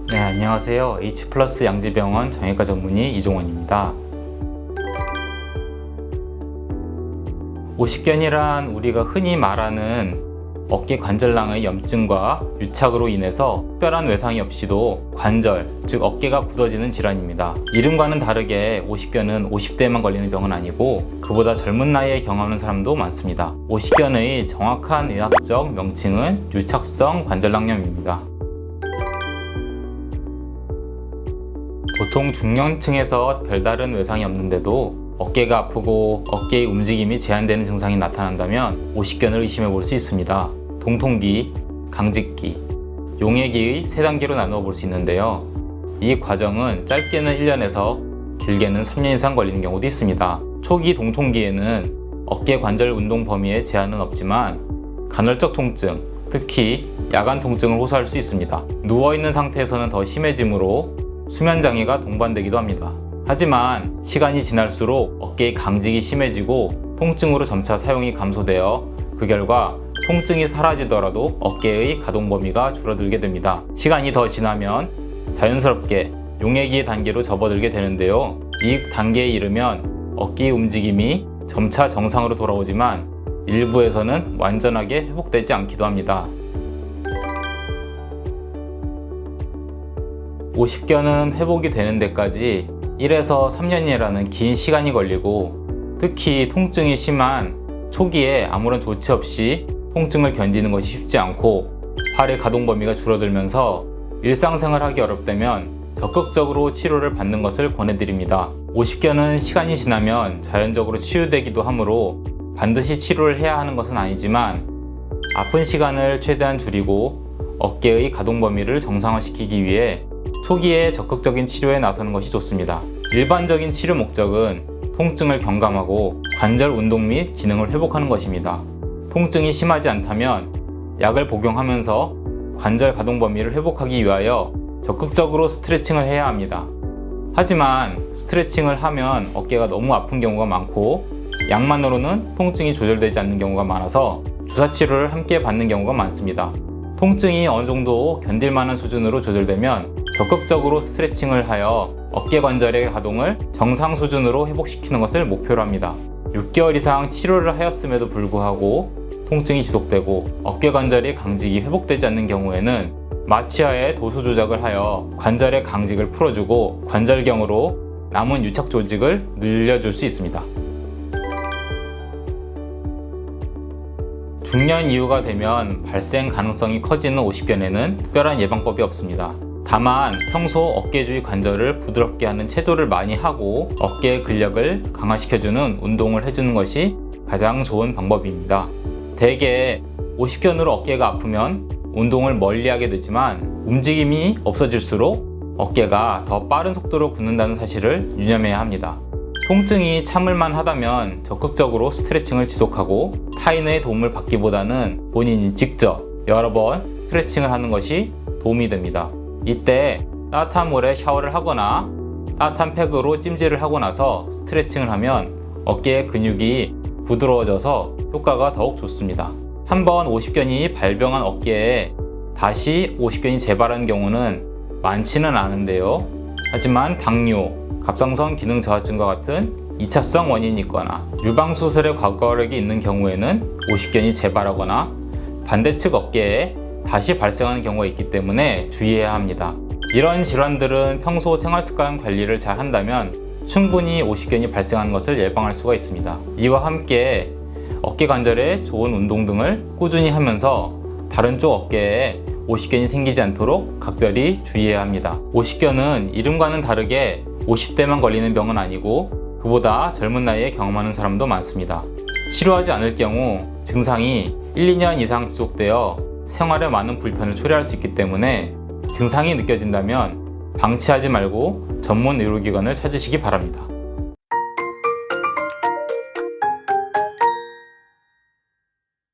네, 안녕하세요. H플러스 양재병원 정형외과 전문의 이종원입니다. 오십견이란 우리가 흔히 말하는 어깨 관절낭의 염증과 유착으로 인해서 특별한 외상이 없이도 관절, 즉 어깨가 굳어지는 질환입니다. 이름과는 다르게 오십견은 50대에만 걸리는 병은 아니고 그보다 젊은 나이에 경험하는 사람도 많습니다. 오십견의 정확한 의학적 명칭은 유착성 관절낭염입니다. 보통 중년층에서 별다른 외상이 없는데도 어깨가 아프고 어깨의 움직임이 제한되는 증상이 나타난다면 오십견을 의심해 볼 수 있습니다. 동통기, 강직기, 용해기의 세 단계로 나누어 볼 수 있는데요. 이 과정은 짧게는 1년에서 길게는 3년 이상 걸리는 경우도 있습니다. 초기 동통기에는 어깨 관절 운동 범위에 제한은 없지만 간헐적 통증, 특히 야간 통증을 호소할 수 있습니다. 누워있는 상태에서는 더 심해지므로 수면장애가 동반되기도 합니다. 하지만 시간이 지날수록 어깨의 강직이 심해지고 통증으로 점차 사용이 감소되어 그 결과 통증이 사라지더라도 어깨의 가동 범위가 줄어들게 됩니다. 시간이 더 지나면 자연스럽게 용해기의 단계로 접어들게 되는데요. 이 단계에 이르면 어깨의 움직임이 점차 정상으로 돌아오지만 일부에서는 완전하게 회복되지 않기도 합니다. 오십견은 회복이 되는 데까지 1에서 3년이라는 긴 시간이 걸리고 특히 통증이 심한 초기에 아무런 조치 없이 통증을 견디는 것이 쉽지 않고 팔의 가동 범위가 줄어들면서 일상생활하기 어렵다면 적극적으로 치료를 받는 것을 권해드립니다. 오십견은 시간이 지나면 자연적으로 치유되기도 하므로 반드시 치료를 해야 하는 것은 아니지만 아픈 시간을 최대한 줄이고 어깨의 가동 범위를 정상화시키기 위해 초기에 적극적인 치료에 나서는 것이 좋습니다. 일반적인 치료 목적은 통증을 경감하고 관절 운동 및 기능을 회복하는 것입니다. 통증이 심하지 않다면 약을 복용하면서 관절 가동 범위를 회복하기 위하여 적극적으로 스트레칭을 해야 합니다. 하지만 스트레칭을 하면 어깨가 너무 아픈 경우가 많고 약만으로는 통증이 조절되지 않는 경우가 많아서 주사 치료를 함께 받는 경우가 많습니다. 통증이 어느 정도 견딜 만한 수준으로 조절되면 적극적으로 스트레칭을 하여 어깨 관절의 가동을 정상 수준으로 회복시키는 것을 목표로 합니다. 6개월 이상 치료를 하였음에도 불구하고 통증이 지속되고 어깨 관절의 강직이 회복되지 않는 경우에는 마취하에 도수 조작을 하여 관절의 강직을 풀어주고 관절경으로 남은 유착 조직을 늘려줄 수 있습니다. 중년 이후가 되면 발생 가능성이 커지는 오십견에는 특별한 예방법이 없습니다. 다만 평소 어깨 주위 관절을 부드럽게 하는 체조를 많이 하고 어깨의 근력을 강화시켜주는 운동을 해주는 것이 가장 좋은 방법입니다. 대개 오십견으로 어깨가 아프면 운동을 멀리하게 되지만 움직임이 없어질수록 어깨가 더 빠른 속도로 굳는다는 사실을 유념해야 합니다. 통증이 참을만 하다면 적극적으로 스트레칭을 지속하고 타인의 도움을 받기보다는 본인이 직접 여러 번 스트레칭을 하는 것이 도움이 됩니다. 이때 따뜻한 물에 샤워를 하거나 따뜻한 팩으로 찜질을 하고 나서 스트레칭을 하면 어깨의 근육이 부드러워져서 효과가 더욱 좋습니다. 한번 오십견이 발병한 어깨에 다시 오십견이 재발하는 경우는 많지는 않은데요. 하지만 당뇨, 갑상선 기능 저하증과 같은 2차성 원인이 있거나 유방수술의 과거력이 있는 경우에는 오십견이 재발하거나 반대측 어깨에 다시 발생하는 경우가 있기 때문에 주의해야 합니다. 이런 질환들은 평소 생활습관 관리를 잘 한다면 충분히 오십견이 발생하는 것을 예방할 수가 있습니다. 이와 함께 어깨 관절에 좋은 운동 등을 꾸준히 하면서 다른 쪽 어깨에 오십견이 생기지 않도록 각별히 주의해야 합니다. 오십견은 이름과는 다르게 50대만 걸리는 병은 아니고 그보다 젊은 나이에 경험하는 사람도 많습니다. 치료하지 않을 경우 증상이 1, 2년 이상 지속되어 생활에 많은 불편을 초래할 수 있기 때문에 증상이 느껴진다면 방치하지 말고 전문 의료기관을 찾으시기 바랍니다.